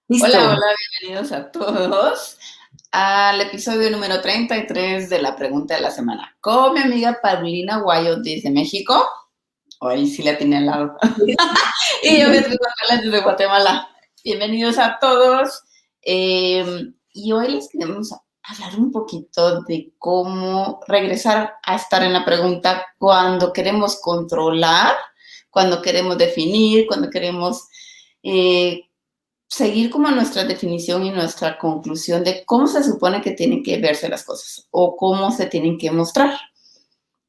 Listo. Hola, hola, bienvenidos a todos al episodio número 33 de la pregunta de la semana. Con mi amiga Paulina Guayo desde México. Hoy sí la tenía al lado. Y yo Beatriz González desde Guatemala. Bienvenidos a todos. Y hoy les queremos hablar un poquito de cómo regresar a estar en la pregunta cuando queremos controlar, cuando queremos definir, cuando queremos seguir como nuestra definición y nuestra conclusión de cómo se supone que tienen que verse las cosas o cómo se tienen que mostrar.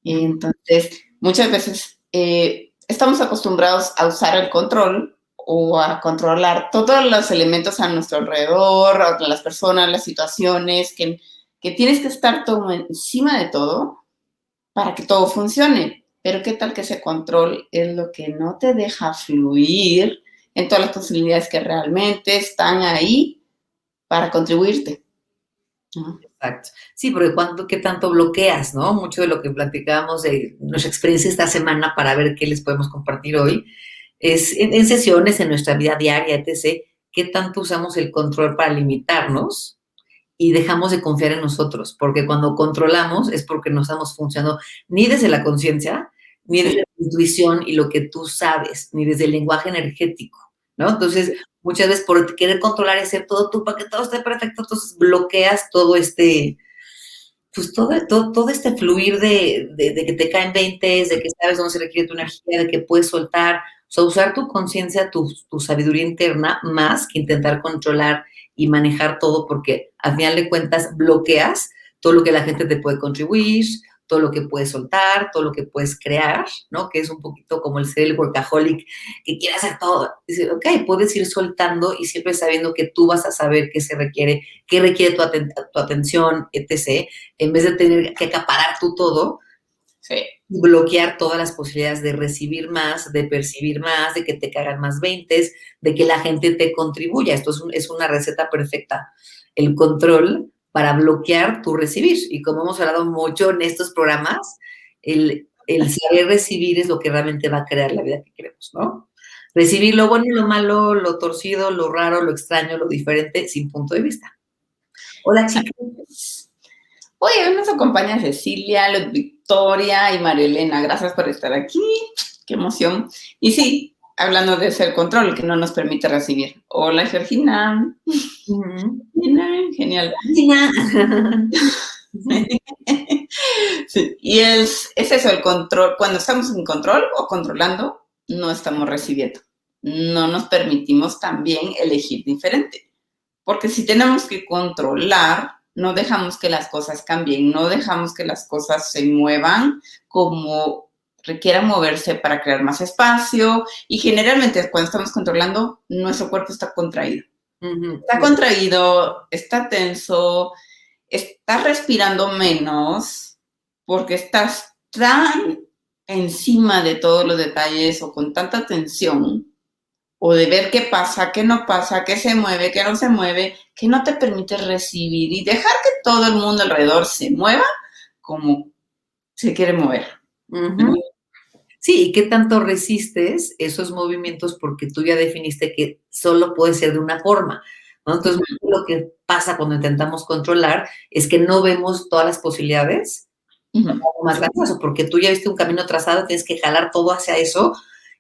Entonces, muchas veces estamos acostumbrados a usar el control o a controlar todos los elementos a nuestro alrededor, a las personas, las situaciones, que tienes que estar todo encima de todo para que todo funcione. Pero qué tal que ese control es lo que no te deja fluir en todas las posibilidades que realmente están ahí para contribuirte. Exacto. Sí, porque qué tanto bloqueas, ¿no? Mucho de lo que platicábamos de nuestra experiencia esta semana para ver qué les podemos compartir hoy es en sesiones, en nuestra vida diaria, etc., qué tanto usamos el control para limitarnos y dejamos de confiar en nosotros, porque cuando controlamos es porque no estamos funcionando ni desde la conciencia, ni desde la intuición y lo que tú sabes, ni desde el lenguaje energético, ¿no? Entonces, muchas veces por querer controlar y hacer todo tú para que todo esté perfecto, entonces bloqueas todo pues todo este fluir de que te caen veintes, de que sabes dónde se requiere tu energía, de que puedes soltar, o sea, usar tu conciencia, tu sabiduría interna, más que intentar controlar y manejar todo, porque al final de cuentas bloqueas todo lo que la gente te puede contribuir, todo lo que puedes soltar, todo lo que puedes crear, ¿no? Que es un poquito como el ser el workaholic que quiere hacer todo. Dice, ok, puedes ir soltando y siempre sabiendo que tú vas a saber qué requiere tu atención, etc., en vez de tener que acaparar tú todo, Sí. bloquear todas las posibilidades de recibir más, de percibir más, de que te cagan más veintes, de que la gente te contribuya. Esto es una receta perfecta. El control para bloquear tu recibir. Y como hemos hablado mucho en estos programas, el saber recibir es lo que realmente va a crear la vida que queremos, ¿no? Recibir lo bueno y lo malo, lo torcido, lo raro, lo extraño, lo diferente, sin punto de vista. Hola, chicas. Oye, hoy nos acompaña Cecilia, Luz Victoria y María Elena. Gracias por estar aquí. Qué emoción. Y sí, hablando de ese control que no nos permite recibir. Hola, Georgina. Genial. Sí, y es eso, el control. Cuando estamos en control o controlando, no estamos recibiendo. No nos permitimos también elegir diferente. Porque si tenemos que controlar, no dejamos que las cosas cambien, no dejamos que las cosas se muevan como requieran moverse para crear más espacio. Y generalmente cuando estamos controlando, nuestro cuerpo está contraído. Está contraído, está tenso, estás respirando menos porque estás tan encima de todos los detalles o con tanta tensión o de ver qué pasa, qué no pasa, qué se mueve, qué no se mueve, que no te permite recibir y dejar que todo el mundo alrededor se mueva como se quiere mover. Sí, ¿y qué tanto resistes esos movimientos porque tú ya definiste que solo puede ser de una forma, ¿no? Entonces, lo que pasa cuando intentamos controlar es que no vemos todas las posibilidades más grandes, porque tú ya viste un camino trazado, tienes que jalar todo hacia eso,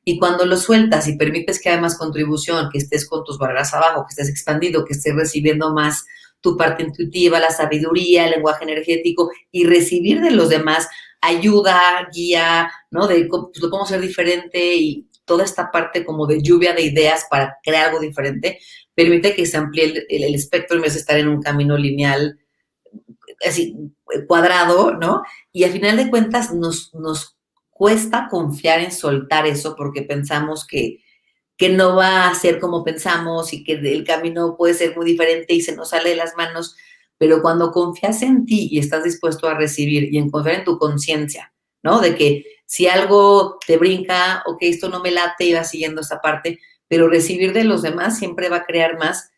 y cuando lo sueltas y permites que haya más contribución, que estés con tus barreras abajo, que estés expandido, que estés recibiendo más tu parte intuitiva, la sabiduría, el lenguaje energético, y recibir de los demás ayuda, guía, ¿no? De pues, lo podemos hacer diferente y toda esta parte como de lluvia de ideas para crear algo diferente, permite que se amplíe el espectro en vez de estar en un camino lineal, así, cuadrado, ¿no? Y al final de cuentas nos cuesta confiar en soltar eso porque pensamos que no va a ser como pensamos y que el camino puede ser muy diferente y se nos sale de las manos, pero cuando confías en ti y estás dispuesto a recibir y en confiar en tu conciencia, ¿no? De que si algo te brinca, ok, esto no me late y vas siguiendo esta parte, pero recibir de los demás siempre va a crear más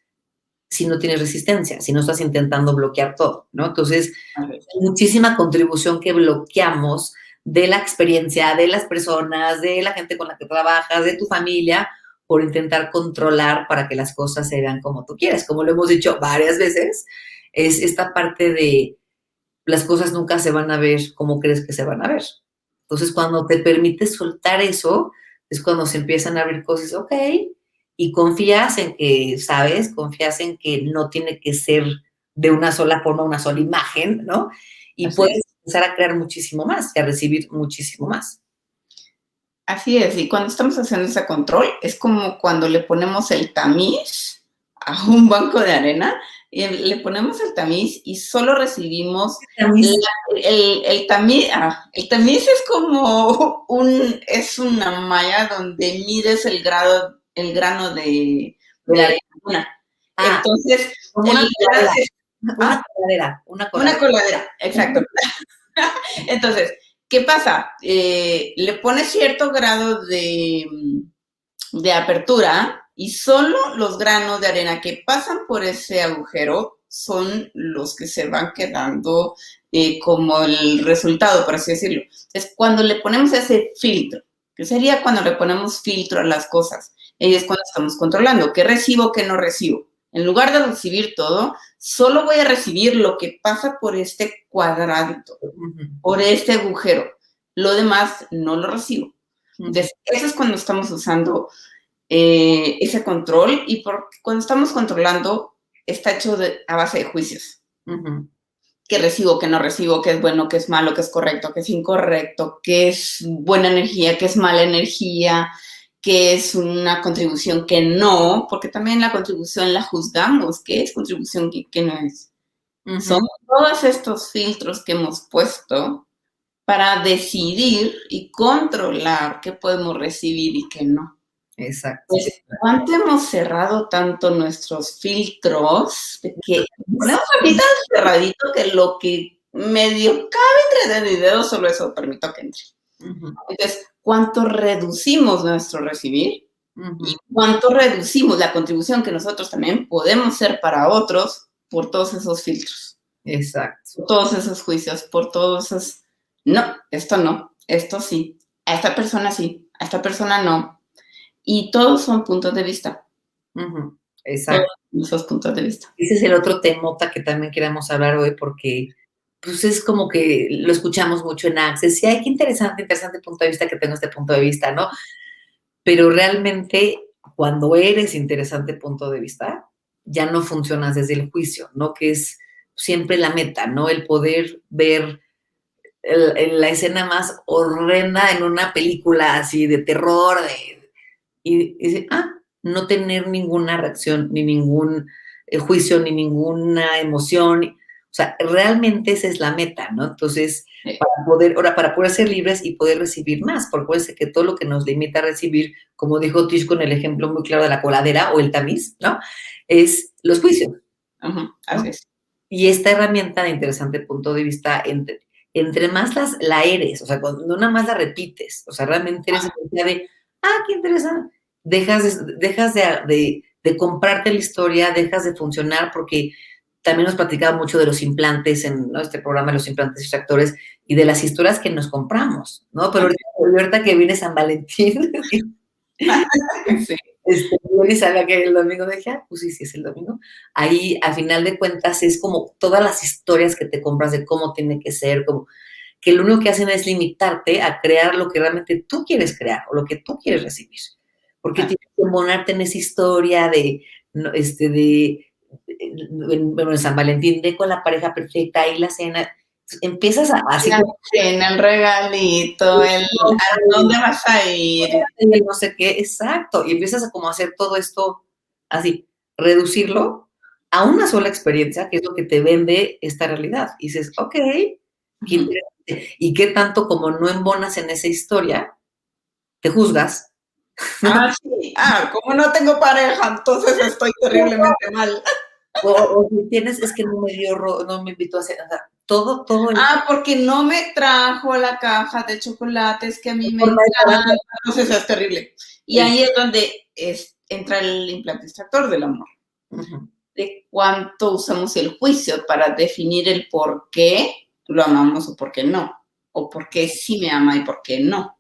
si no tienes resistencia, si no estás intentando bloquear todo, ¿no? Entonces, muchísima contribución que bloqueamos de la experiencia, de las personas, de la gente con la que trabajas, de tu familia, por intentar controlar para que las cosas se vean como tú quieres. Como lo hemos dicho varias veces, es esta parte de las cosas nunca se van a ver como crees que se van a ver. Entonces, cuando te permites soltar eso, es cuando se empiezan a ver cosas, ok, y confías en que, ¿sabes? Confías en que no tiene que ser de una sola forma, una sola imagen, ¿no? Y Así puedes es. empezar a crear muchísimo más y a recibir muchísimo más. Así es, y cuando estamos haciendo ese control, es como cuando le ponemos el tamiz a un banco de arena, y le ponemos el tamiz y solo recibimos el tamiz. El tamiz es como es una malla donde mides el grano de arena. Ah, Entonces, como una coladera, ah, una una coladera. coladera, exacto. Entonces, ¿qué pasa? Le pones cierto grado de apertura y solo los granos de arena que pasan por ese agujero son los que se van quedando como el resultado, por así decirlo. Es cuando le ponemos ese filtro, que sería cuando le ponemos filtro a las cosas. Y es cuando estamos controlando qué recibo, qué no recibo. En lugar de recibir todo, solo voy a recibir lo que pasa por este cuadradito, por este agujero. Lo demás no lo recibo. Entonces, eso es cuando estamos usando ese control, y cuando estamos controlando está hecho a base de juicios. ¿Qué recibo, qué no recibo, qué es bueno, qué es malo, qué es correcto, qué es incorrecto, qué es buena energía, qué es mala energía, qué es una contribución, qué no? Porque también la contribución la juzgamos, qué es contribución y qué no es. Son todos estos filtros que hemos puesto para decidir y controlar qué podemos recibir y qué no. Exacto. Pues, ¿cuánto hemos cerrado tanto nuestros filtros de que ponemos aquí tan cerradito que lo que medio cabe entre dedo y dedo, solo eso permito que entre? Entonces, ¿cuánto reducimos nuestro recibir? ¿Y cuánto reducimos la contribución que nosotros también podemos ser para otros por todos esos filtros? Exacto. Por todos esos juicios, por todos esos, no, esto sí, a esta persona sí, a esta persona no. Y todos son puntos de vista. Exacto. Todos esos puntos de vista. Ese es el otro temota que también queremos hablar hoy, porque pues es como que lo escuchamos mucho en Access. Sí, ay, qué interesante punto de vista que tengo este punto de vista, ¿no? Pero realmente, cuando eres interesante punto de vista, ya no funcionas desde el juicio, ¿no? Que es siempre la meta, ¿no? El poder ver la escena más horrenda en una película así de terror, y dice, no tener ninguna reacción, ni ningún juicio, ni ninguna emoción. O sea, realmente esa es la meta, ¿no? Entonces, para poder ser libres y poder recibir más, porque puede que todo lo que nos limita a recibir, como dijo Tish con el ejemplo muy claro de la coladera o el tamiz, ¿no? Es los juicios. Así es. Y esta herramienta de interesante punto de vista, entre más la eres, o sea, cuando no nada más la repites, o sea, realmente eres idea de, qué interesante, dejas de comprarte la historia, dejas de funcionar, porque también nos platicaba mucho de los implantes en, ¿no?, este programa de los implantes extractores y de las historias que nos compramos, ¿no? Pero ahorita que viene San Valentín, Sí. yo ni sabía que era el domingo, dije, pues sí, es el domingo. Ahí, a final de cuentas, es como todas las historias que te compras de cómo tiene que ser, como que lo único que hacen es limitarte a crear lo que realmente tú quieres crear o lo que tú quieres recibir. Porque tienes que embonarte en esa historia bueno, San Valentín, de con la pareja perfecta y la cena. Empiezas así como, en el regalito, ¿a dónde vas a ir? no sé qué, exacto, y empiezas a como hacer todo esto así, reducirlo a una sola experiencia, que es lo que te vende esta realidad. Y dices, ok, qué interesante. Y qué tanto como no embonas en esa historia, te juzgas. Sí. Como no tengo pareja, entonces estoy terriblemente mal. O si tienes, es que no me dio, no me invitó a hacer, o sea, todo. Porque no me trajo la caja de chocolates que a mí me encanta, entonces es terrible. Y ahí es donde entra el implante extractor del amor. De cuánto usamos el juicio para definir el por qué lo amamos o por qué no, o por qué sí me ama y por qué no.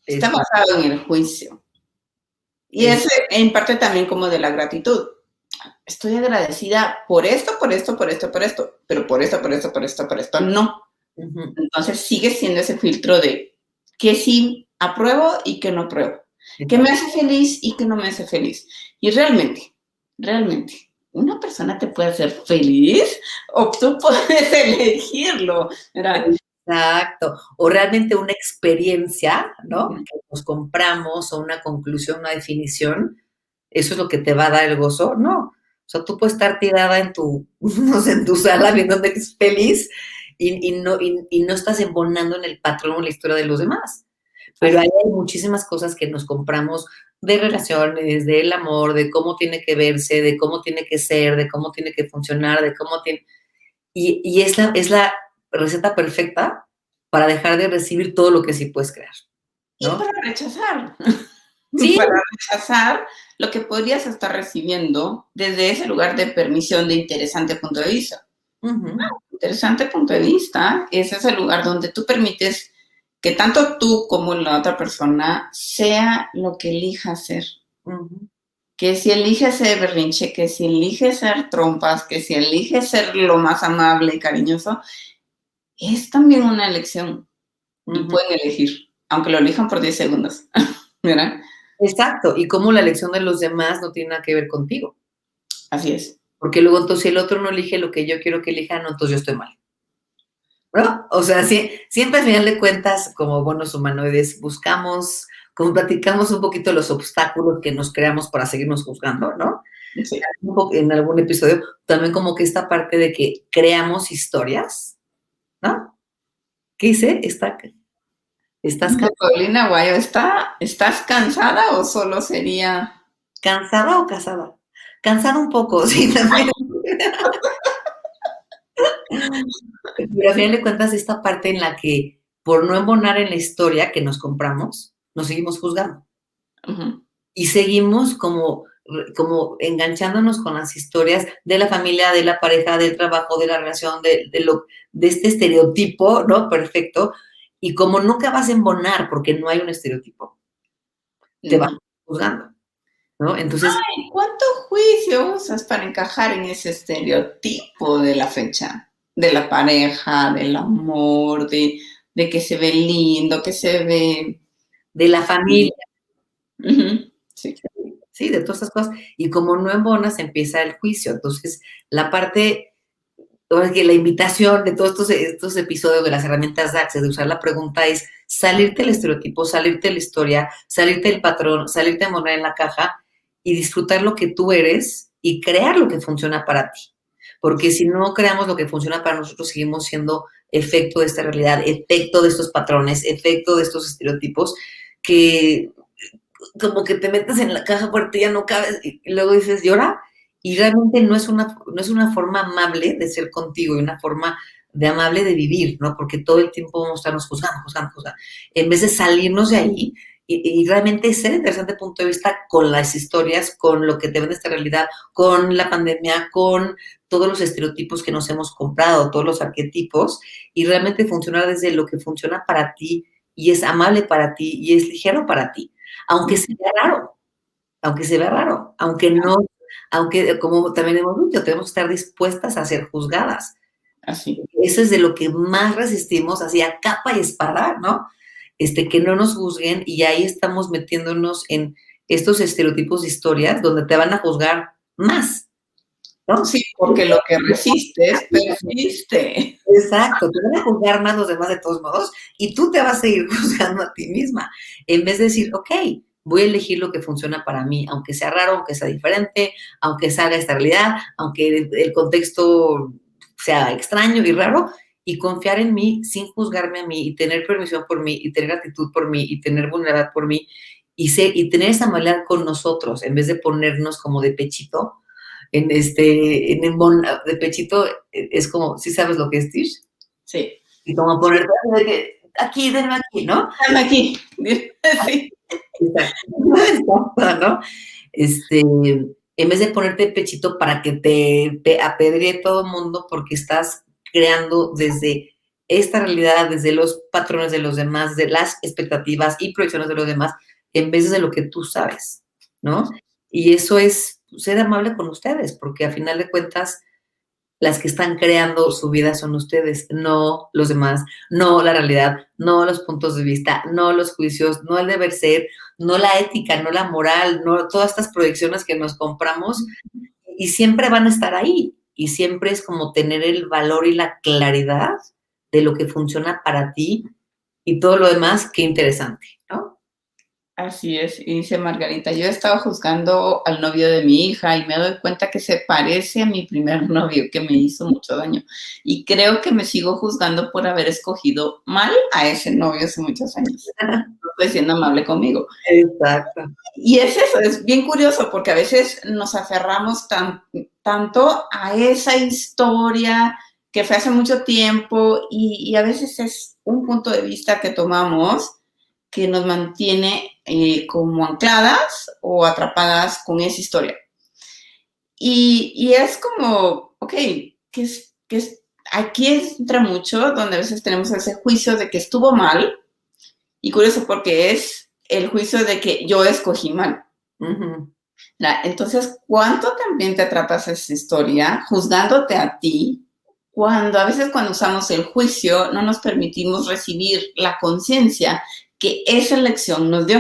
Está basado en el juicio. Y es en parte también como de la gratitud. Estoy agradecida por esto, por esto, por esto, por esto, pero por esto, por esto, por esto, por esto, no. Ujú. Entonces sigue siendo ese filtro de qué sí apruebo y qué no apruebo, qué me hace feliz y qué no me hace feliz. Y realmente, una persona te puede hacer feliz o tú puedes elegirlo, ¿verdad? Exacto. O realmente una experiencia, ¿no? Que nos compramos o una conclusión, una definición, ¿eso es lo que te va a dar el gozo? No. O sea, tú puedes estar tirada en tu, no sé, en tu sala viendo Netflix feliz y no estás embonando en el patrón o en la historia de los demás. Pero hay muchísimas cosas que nos compramos de relaciones, del amor, de cómo tiene que verse, de cómo tiene que ser, de cómo tiene que funcionar, de cómo tiene... Y es la receta perfecta para dejar de recibir todo lo que sí puedes crear, Y ¿no? para rechazar, Sí. para rechazar lo que podrías estar recibiendo desde ese lugar de permisión de interesante punto de vista. Uh-huh. Interesante punto de vista es ese lugar donde tú permites que tanto tú como la otra persona sea lo que elija ser. Uh-huh. Que si elige ser berrinche, que si elige ser trompas, que si elige ser lo más amable y cariñoso, es también una elección y Uh-huh. pueden elegir, aunque lo elijan por 10 segundos, ¿verdad? Exacto. Y cómo la elección de los demás no tiene nada que ver contigo. Así es. Porque luego, entonces, si el otro no elige lo que yo quiero que elija, no, entonces yo estoy mal, ¿no? O sea, siempre al final de cuentas, como buenos humanoides, buscamos, como platicamos un poquito los obstáculos que nos creamos para seguirnos juzgando, ¿no? Sí. En algún episodio, también como que esta parte de que creamos historias, ¿no? ¿Qué hice? ¿Estás Paulina Guayo, ¿estás cansada o solo sería? cansada o casada? Cansada un poco, sí, también. Pero al final de cuentas, esta parte en la que por no embonar en la historia que nos compramos, nos seguimos juzgando. Uh-huh. Y seguimos como enganchándonos con las historias de la familia, de la pareja, del trabajo, de la relación, de este estereotipo, ¿no? Perfecto. Y como nunca vas a embonar porque no hay un estereotipo, te vas Uh-huh. juzgando, ¿no? Entonces, ¿Y cuánto juicio usas para encajar en ese estereotipo de la fecha? De la pareja, del amor, de que se ve lindo, que se ve... de la familia, Uh-huh. Sí. sí, de todas estas cosas. Y como no embonas, empieza el juicio. Entonces, la parte, que la invitación de todos estos episodios de las herramientas DAX, de usar la pregunta, es salirte del estereotipo, salirte de la historia, salirte del patrón, salirte de embonar en la caja y disfrutar lo que tú eres y crear lo que funciona para ti. Porque si no creamos lo que funciona para nosotros, seguimos siendo efecto de esta realidad, efecto de estos patrones, efecto de estos estereotipos que como que te metes en la caja fuerte, ya no cabes, y luego dices, llora, y realmente no es una forma amable de ser contigo y una forma de amable de vivir, ¿no? Porque todo el tiempo vamos a estarnos juzgando, juzgando, juzgando. En vez de salirnos de ahí y realmente ser interesante punto de vista con las historias, con lo que te vende esta realidad, con la pandemia, con todos los estereotipos que nos hemos comprado, todos los arquetipos, y realmente funcionar desde lo que funciona para ti y es amable para ti y es ligero para ti. Aunque se vea raro, aunque se vea raro, aunque no, aunque, como también hemos dicho, tenemos que estar dispuestas a ser juzgadas. Así. Eso es de lo que más resistimos, así a capa y espada, ¿no? Que no nos juzguen y ahí estamos metiéndonos en estos estereotipos de historias donde te van a juzgar más, ¿no? Sí, porque lo que resistes persiste. Exacto, te van a juzgar más los demás de todos modos y tú te vas a seguir juzgando a ti misma, en vez de decir, ok, voy a elegir lo que funciona para mí, aunque sea raro, aunque sea diferente, aunque salga esta realidad, aunque el contexto sea extraño y raro, y confiar en mí sin juzgarme a mí y tener permisión por mí y tener gratitud por mí y tener vulnerabilidad por mí y tener esa maldad con nosotros en vez de ponernos como de pechito de pechito, es como, ¿sí sabes lo que es Tish? Sí. Y como ponerte de que, aquí, denme aquí, ¿no? Dame aquí. Sí. Exacto, ¿no? En vez de ponerte pechito para que te apedree todo el mundo porque estás creando desde esta realidad, desde los patrones de los demás, de las expectativas y proyecciones de los demás, en vez de lo que tú sabes. ¿no? Y eso es ser amable con ustedes, porque a final de cuentas, las que están creando su vida son ustedes, no los demás, no la realidad, no los puntos de vista, no los juicios, no el deber ser, no la ética, no la moral, no todas estas proyecciones que nos compramos y siempre van a estar ahí. Y siempre es como tener el valor y la claridad de lo que funciona para ti y todo lo demás, qué interesante, ¿no? Así es, y dice Margarita, yo he estado juzgando al novio de mi hija y me doy cuenta que se parece a mi primer novio que me hizo mucho daño. Y creo que me sigo juzgando por haber escogido mal a ese novio hace muchos años. No estoy siendo amable conmigo. Exacto. Y es eso, es bien curioso porque a veces nos aferramos tanto a esa historia que fue hace mucho tiempo y a veces es un punto de vista que tomamos que nos mantiene como ancladas o atrapadas con esa historia. Y es como, ok, aquí entra mucho donde a veces tenemos ese juicio de que estuvo mal, y curioso porque es el juicio de que yo escogí mal. Uh-huh. Entonces, ¿cuánto también te atrapas esa historia juzgándote a ti? Cuando a veces cuando usamos el juicio no nos permitimos recibir la conciencia que esa elección nos dio.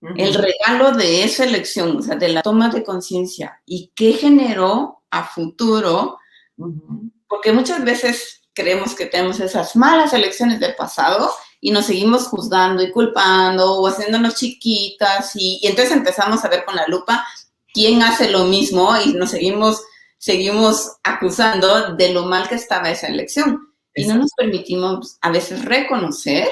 Uh-huh. El regalo de esa elección, o sea, de la toma de conciencia y qué generó a futuro, uh-huh. Porque muchas veces creemos que tenemos esas malas elecciones del pasado y nos seguimos juzgando y culpando o haciéndonos chiquitas y entonces empezamos a ver con la lupa quién hace lo mismo y nos seguimos acusando de lo mal que estaba esa elección. Y no nos permitimos a veces reconocer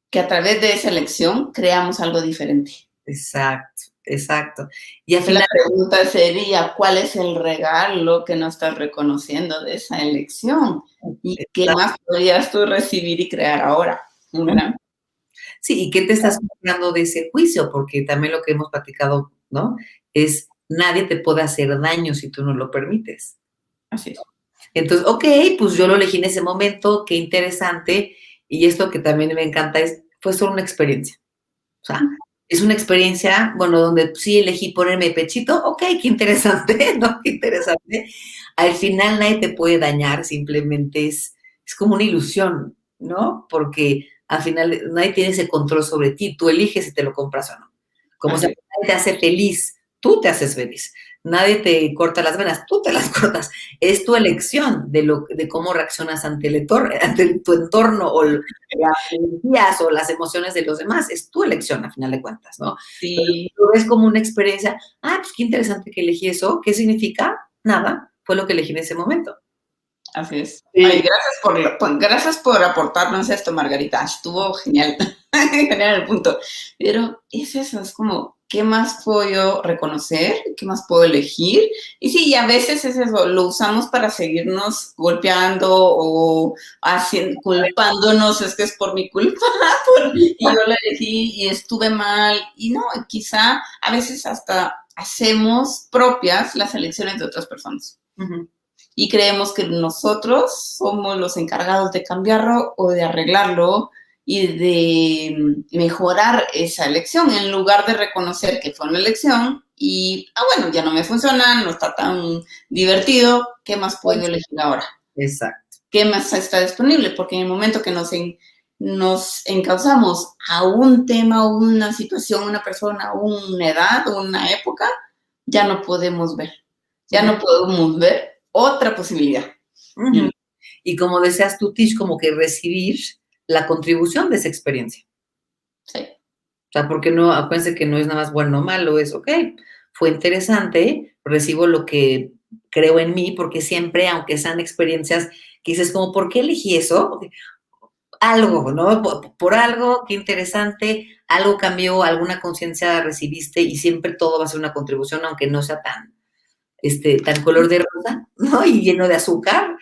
que a través de esa elección creamos algo diferente. Exacto, exacto. Y al final, la pregunta sería, ¿cuál es el regalo que no estás reconociendo de esa elección? ¿Y qué más podrías tú recibir y crear ahora? ¿Verdad? Sí, ¿y qué te estás comprando de ese juicio? Porque también lo que hemos platicado, ¿no? Es nadie te puede hacer daño si tú no lo permites. Así es. Entonces, ok, pues yo lo elegí en ese momento, qué interesante. Y esto que también me encanta fue solo una experiencia. O sea, es una experiencia, bueno, donde sí elegí ponerme pechito, ok, qué interesante, ¿no? Qué interesante. Al final nadie te puede dañar, simplemente es como una ilusión, ¿no? Porque al final nadie tiene ese control sobre ti, tú eliges si te lo compras o no. Como si nadie te hace feliz, tú te haces feliz. Nadie te corta las venas, tú te las cortas. Es tu elección de cómo reaccionas ante tu entorno o las energías o las emociones de los demás. Es tu elección, a final de cuentas, ¿no? Sí. Pero es como una experiencia. Pues qué interesante que elegí eso. ¿Qué significa? Nada. Fue lo que elegí en ese momento. Así es. Sí. Ay, gracias por aportarnos esto, Margarita. Estuvo genial. Genial el punto. Pero es eso, es como, ¿qué más puedo yo reconocer? ¿Qué más puedo elegir? Y sí, a veces es eso, lo usamos para seguirnos golpeando o culpándonos, es que es por mi culpa, y yo la elegí y estuve mal. Y no, quizá a veces hasta hacemos propias las elecciones de otras personas. Uh-huh. Y creemos que nosotros somos los encargados de cambiarlo o de arreglarlo y de mejorar esa elección, en lugar de reconocer que fue una elección y, bueno, ya no me funciona, no está tan divertido, ¿qué más puedo elegir ahora? Exacto. ¿Qué más está disponible? Porque en el momento que nos encauzamos a un tema, una situación, una persona, una edad, una época, ya no podemos ver. Ya no podemos ver otra posibilidad. Uh-huh. Y como deseas tú, Tish, como que recibir la contribución de esa experiencia. Sí. O sea, porque no, acuérdense que no es nada más bueno o malo, es, ok, fue interesante, recibo lo que creo en mí, porque siempre, aunque sean experiencias que dices como, ¿por qué elegí eso? Algo, ¿no? Por algo, qué interesante, algo cambió, alguna conciencia recibiste y siempre todo va a ser una contribución, aunque no sea tan color de rosa, ¿no? Y lleno de azúcar,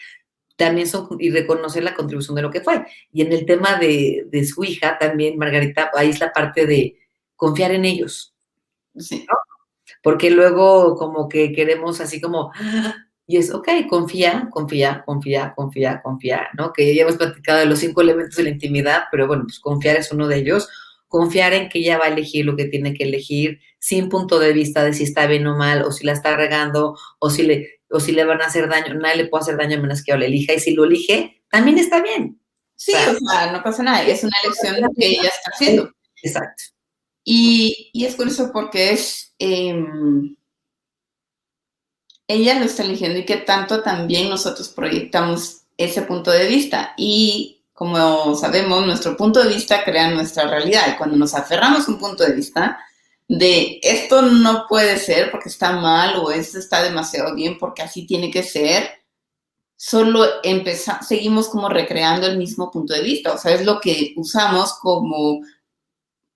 también y reconocer la contribución de lo que fue. Y en el tema de su hija también, Margarita, ahí es la parte de confiar en ellos, sí. ¿no? Porque luego como que queremos así como, y es, ok, confía, ¿no? Que ya hemos platicado de los 5 elementos de la intimidad, pero bueno, pues confiar es uno de ellos, confiar en que ella va a elegir lo que tiene que elegir, sin punto de vista de si está bien o mal, o si la está regando, o si le van a hacer daño. Nadie le puede hacer daño a menos que ella lo elija, y si lo elige, también está bien. Sí, o sea, no pasa nada, es una elección que ella está haciendo. Exacto. Y es curioso porque ella lo está eligiendo y que tanto también nosotros proyectamos ese punto de vista. Y como sabemos, nuestro punto de vista crea nuestra realidad. Y cuando nos aferramos a un punto de vista de esto no puede ser porque está mal o esto está demasiado bien porque así tiene que ser, solo seguimos como recreando el mismo punto de vista. O sea, es lo que usamos como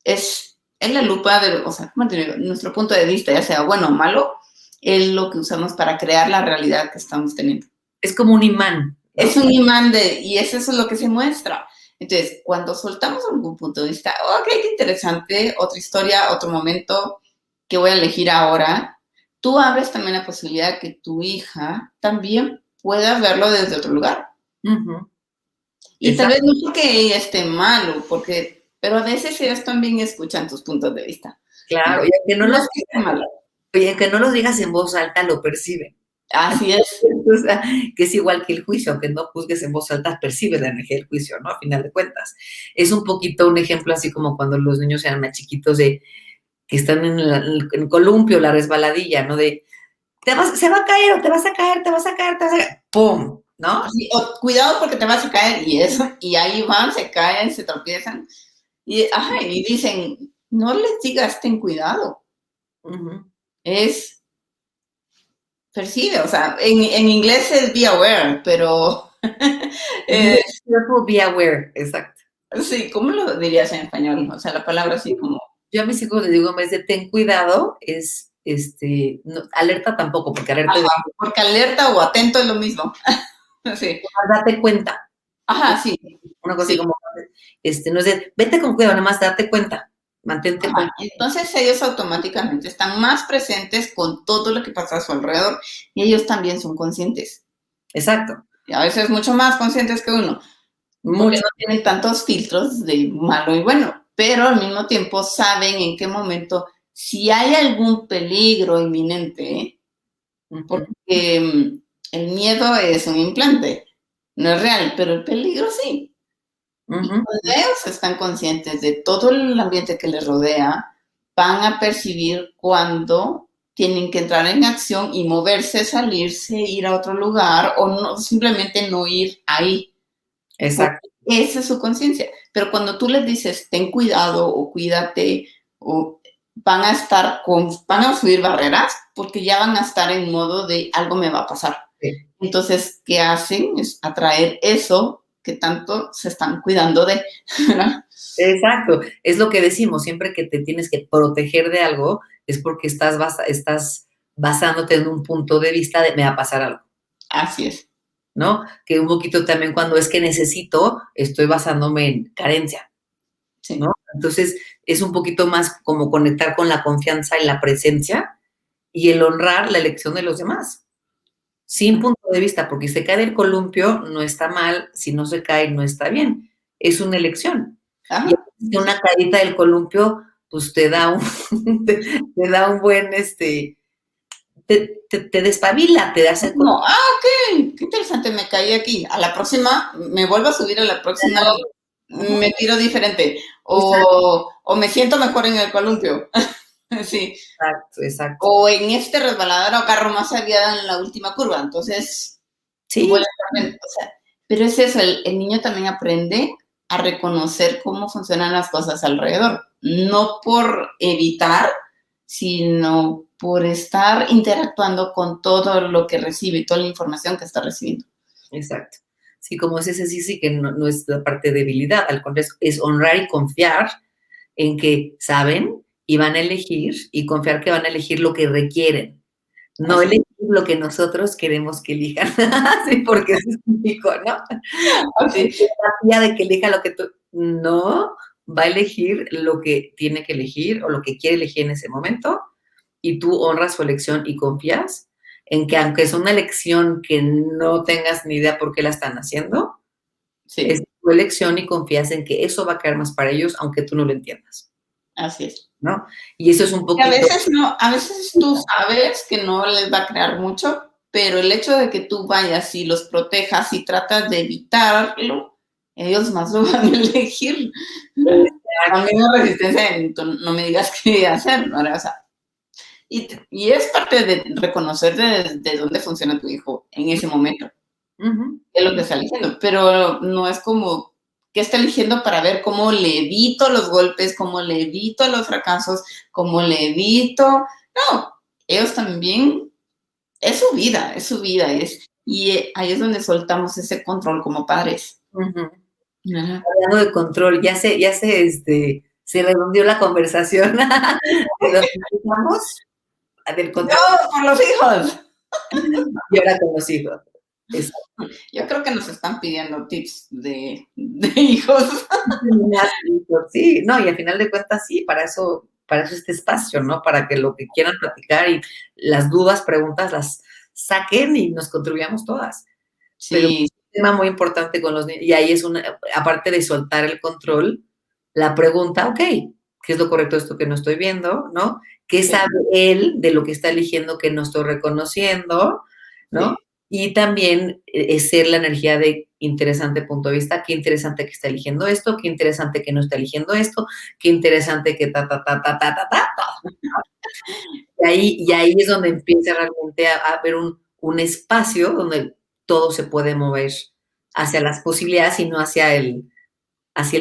es la lupa de, o sea, ¿cómo te digo? Nuestro punto de vista, ya sea bueno o malo, es lo que usamos para crear la realidad que estamos teniendo. Es como un imán, ¿no? Es un imán y eso es lo que se muestra. Entonces, cuando soltamos algún punto de vista, ok, qué interesante, otra historia, otro momento que voy a elegir ahora, tú abres también la posibilidad de que tu hija también pueda verlo desde otro lugar. Uh-huh. Y tal vez no porque ella esté malo, pero a veces ellos también escuchan tus puntos de vista. Claro, y aunque no los digas en voz alta, lo perciben. Así es. O sea, que es igual que el juicio, aunque no juzgues en voz alta, percibe la energía del juicio, ¿no? A final de cuentas. Es un poquito un ejemplo así como cuando los niños eran más chiquitos que están en el columpio, la resbaladilla, ¿no? Se va a caer, o te vas a caer, te vas a caer, te vas a caer, ¡pum! ¿No? Así, cuidado porque te vas a caer, y ahí van, se caen, se tropiezan, y dicen, no les digas ten cuidado. Uh-huh. Es percibe, o sea, en inglés es be aware, pero be aware, exacto. Sí, ¿cómo lo dirías en español? O sea, la palabra así como... Yo a mis hijos les digo, en vez de ten cuidado, es, no, alerta tampoco, porque alerta... porque alerta o atento es lo mismo. Sí. Date cuenta. Ajá, sí. Una cosa así como, no es de, vete con cuidado, nada más date cuenta. Mantente cuenta. Entonces ellos automáticamente están más presentes con todo lo que pasa a su alrededor y ellos también son conscientes. Exacto. Y a veces mucho más conscientes que uno. Porque no tienen tantos filtros de malo y bueno, pero al mismo tiempo saben en qué momento, si hay algún peligro inminente, porque el miedo es un implante, no es real, pero el peligro sí. Y cuando ellos están conscientes de todo el ambiente que les rodea, van a percibir cuando tienen que entrar en acción y moverse, salirse, ir a otro lugar o no, simplemente no ir ahí. Exacto. Porque esa es su conciencia. Pero cuando tú les dices, ten cuidado o cuídate, van a subir barreras porque ya van a estar en modo de algo me va a pasar. Sí. Entonces, ¿qué hacen? Es atraer eso que tanto se están cuidando de, ¿no? Exacto, es lo que decimos, siempre que te tienes que proteger de algo, es porque estás basándote en un punto de vista de me va a pasar algo. Así es. ¿No? Que un poquito también cuando es que necesito, estoy basándome en carencia, sí. ¿No? Entonces, es un poquito más como conectar con la confianza y la presencia y el honrar la elección de los demás. Sin punto de vista, porque si se cae del columpio, no está mal, si no se cae, no está bien. Es una elección. Ajá. Y una caída del columpio, pues te da un buen, te despabila, te hace... No, ok, qué interesante, me caí aquí. A la próxima, me vuelvo a subir a la próxima, me tiro diferente. O me siento mejor en el columpio. Sí. Exacto. O en este resbaladero agarro más salida en la última curva. Entonces, sí. O sea, pero es eso, el niño también aprende a reconocer cómo funcionan las cosas alrededor. No por evitar, sino por estar interactuando con todo lo que recibe, toda la información que está recibiendo. Exacto. Sí, como es ese sí que no es la parte de debilidad, al contrario, es honrar y confiar en que saben y van a elegir y confiar que van a elegir lo que requieren, no así. Elegir lo que nosotros queremos que elijan, sí, porque eso es típico, ¿no? Así, de que elija lo que tú, no, va a elegir lo que tiene que elegir o lo que quiere elegir en ese momento y tú honras su elección y confías en que aunque es una elección que no tengas ni idea por qué la están haciendo, sí. Es tu tu elección y confías en que eso va a caer más para ellos, aunque tú no lo entiendas, Así es. ¿no? Y eso es un Y a poquito... veces no, a veces tú sabes que no les va a crear mucho, pero el hecho de que tú vayas y los protejas y tratas de evitarlo, ellos más lo van a elegir. A mí me resistencia en no me digas qué hacer, ¿no? O sea, y es parte de reconocer de dónde funciona tu hijo en ese momento, es lo que está eligiendo, pero no es como que está eligiendo para ver cómo le evito los golpes, cómo le evito los fracasos, cómo le evito. No, ellos también, es su vida, y ahí es donde soltamos ese control como padres. Ajá. Hablando de control, se redondeó la conversación de los que empezamos, del control ¡No, por los hijos! y ahora con los hijos. Yo creo que nos están pidiendo tips de hijos. Sí, no, y al final de cuentas, sí, para eso este espacio, ¿no? Para que lo que quieran platicar y las dudas, preguntas, las saquen y nos contribuyamos todas. Pero Sí, un tema muy importante con los niños, y ahí es aparte de soltar el control, la pregunta, ok, ¿qué es lo correcto de esto que no estoy viendo, no? ¿Qué sí, sabe él de lo que está eligiendo que no estoy reconociendo, no? sí. Y también es ser la energía de interesante punto de vista, qué interesante que está eligiendo esto, qué interesante que no está eligiendo esto, qué interesante que ta. Y ahí es donde empieza realmente a haber un espacio donde todo se puede mover hacia las posibilidades y no hacia el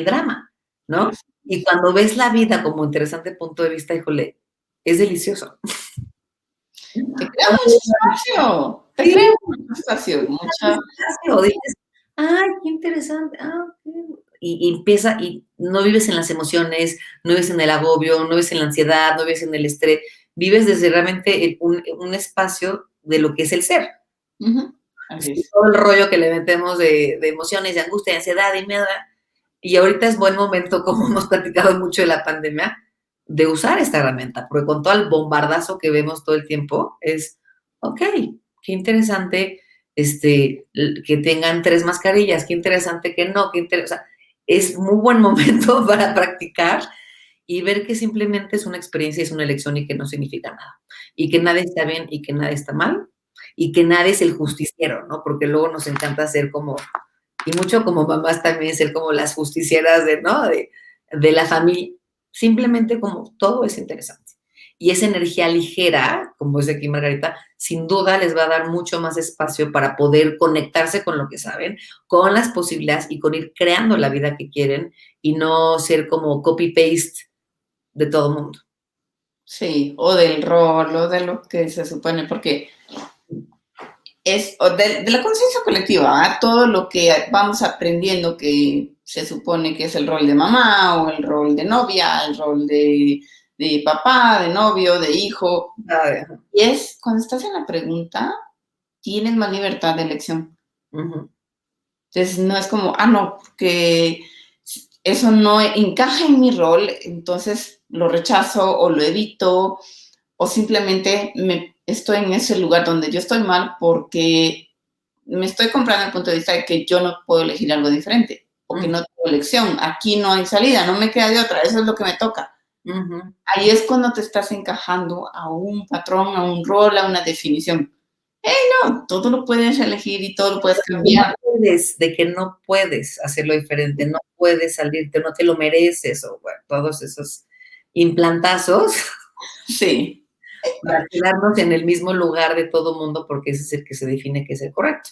drama, ¿no? Así. Y cuando ves la vida como interesante punto de vista, híjole, es delicioso. Te crea mucho espacio, te Sí, crea mucho espacio, mucha. espacio, dices, ay, qué interesante, y empieza, y no vives en las emociones, no vives en el agobio, no vives en la ansiedad, no vives en el estrés, vives desde realmente un espacio de lo que es el ser. Ujú, así Sí, es. todo el rollo que le metemos de emociones, de angustia, de ansiedad y miedo. Y ahorita es buen momento, como hemos platicado mucho de la pandemia, de usar esta herramienta, porque con todo el bombardazo que vemos todo el tiempo, ok, qué interesante que tengan 3 mascarillas, qué interesante que no, o sea, es muy buen momento para practicar y ver que simplemente es una experiencia, es una elección y que no significa nada. Y que nadie está bien y que nadie está mal y que nadie es el justiciero, ¿no? Porque luego nos encanta ser como, y mucho como mamás también, ser como las justicieras ¿no? De la familia. Simplemente como todo es interesante. Y esa energía ligera, como dice aquí Margarita, sin duda les va a dar mucho más espacio para poder conectarse con lo que saben, con las posibilidades y con ir creando la vida que quieren y no ser como copy-paste de todo mundo. Sí, o del rol, o de lo que se supone, porque es o de la conciencia colectiva, ¿ah? Todo lo que vamos aprendiendo que se supone que es el rol de mamá, o el rol de novia, el rol de papá, de novio, de hijo. Ay, Y es cuando estás en la pregunta, tienes más libertad de elección. ujú, Entonces no es como, no, porque eso no encaja en mi rol, entonces lo rechazo o lo evito, o simplemente estoy en ese lugar donde yo estoy mal porque me estoy comprando el punto de vista de que yo no puedo elegir algo diferente, o que ujú, no tengo elección, aquí no hay salida, no me queda de otra, eso es lo que me toca. ujú. Ahí es cuando te estás encajando a un patrón, a un rol, a una definición. No, todo lo puedes elegir y todo lo puedes cambiar. De que no puedes hacerlo diferente, no puedes salirte, no te lo mereces, o bueno, todos esos implantazos Sí, para quedarnos en el mismo lugar de todo mundo, porque ese es el que se define que es el correcto.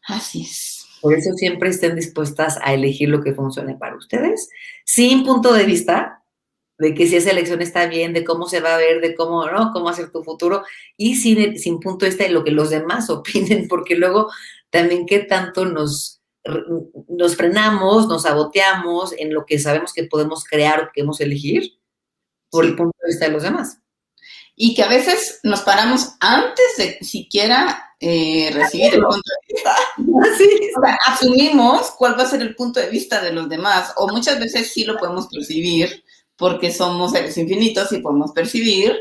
así es. Por eso siempre estén dispuestas a elegir lo que funcione para ustedes, sin punto de vista de que si esa elección está bien, de cómo se va a ver, de cómo, ¿no? Cómo hacer tu futuro, y sin punto de vista de lo que los demás opinen, porque luego también qué tanto nos frenamos, nos saboteamos en lo que sabemos que podemos crear o que queremos elegir por el Sí. punto de vista de los demás. Y que a veces nos paramos antes de siquiera recibir el punto de vista. Sí, O sea, asumimos cuál va a ser el punto de vista de los demás, o muchas veces sí lo podemos percibir porque somos seres infinitos y podemos percibir,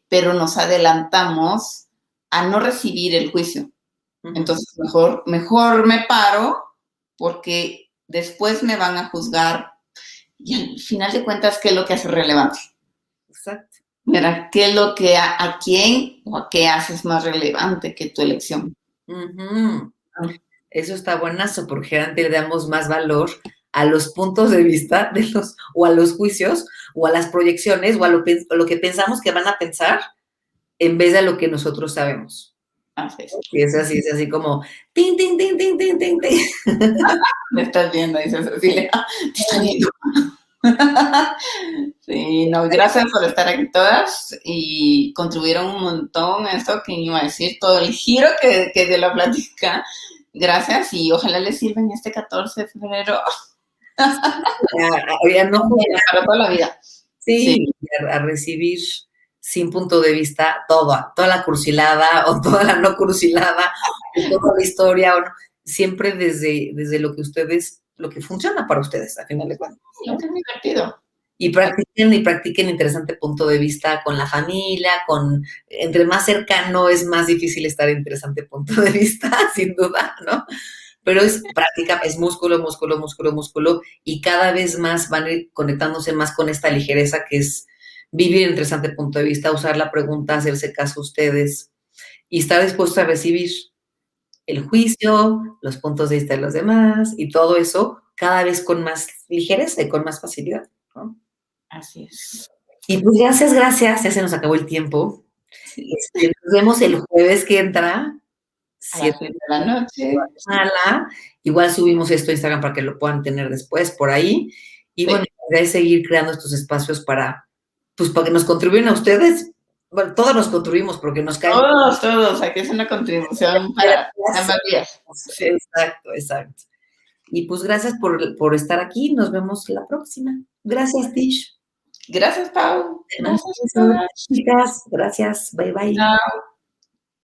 pero nos adelantamos a no recibir el juicio. ujú, Entonces, mejor me paro porque después me van a juzgar y al final de cuentas, ¿qué es lo que hace relevante? Exacto. Mira, ¿qué es lo que a quién o a qué haces más relevante que tu elección? Uh-huh. Eso está buenazo, porque generalmente le damos más valor a los puntos de vista de los, o a los juicios, o a las proyecciones, o a lo que pensamos que van a pensar, en vez de a lo que nosotros sabemos. Así es. Y es así como, tin, tin, tin, tin, tin, tin, tin. Me estás viendo, dice Cecilia. Te está viendo. Sí, no, gracias por estar aquí todas y contribuyeron un montón a esto que iba a decir, todo el giro que de la plática. Gracias y ojalá les sirva en este 14 de febrero. Ya no para toda la vida. sí, a recibir sin punto de vista toda la cursilada o toda la no cursilada, o toda la historia, o no, siempre desde lo que ustedes, lo que funciona para ustedes, a final de cuentas. Lo que es divertido. Y practiquen interesante punto de vista con la familia, entre más cercano es más difícil estar interesante punto de vista, sin duda, ¿no? Pero es práctica, es músculo, músculo, músculo, músculo, y cada vez más van a ir conectándose más con esta ligereza que es vivir en interesante punto de vista, usar la pregunta, hacerse caso a ustedes y estar dispuesto a recibir el juicio, los puntos de vista de los demás y todo eso cada vez con más ligereza y con más facilidad, ¿no? Así es. Y pues gracias, ya se nos acabó el tiempo. Sí. Nos vemos el jueves que entra, A las 7 7 de la noche. Guatemala. Igual subimos esto a Instagram para que lo puedan tener después por ahí. Y Sí. bueno, la idea es seguir creando estos espacios pues para que nos contribuyan a ustedes. Bueno, todos nos contribuimos porque nos caen. Todos, aquí es una contribución para ambas vías. Sí. Exacto. Y pues gracias por estar aquí. Nos vemos la próxima. Gracias, Tish. Gracias, Pau. Gracias, Chicas. Gracias. Bye, bye. Chao.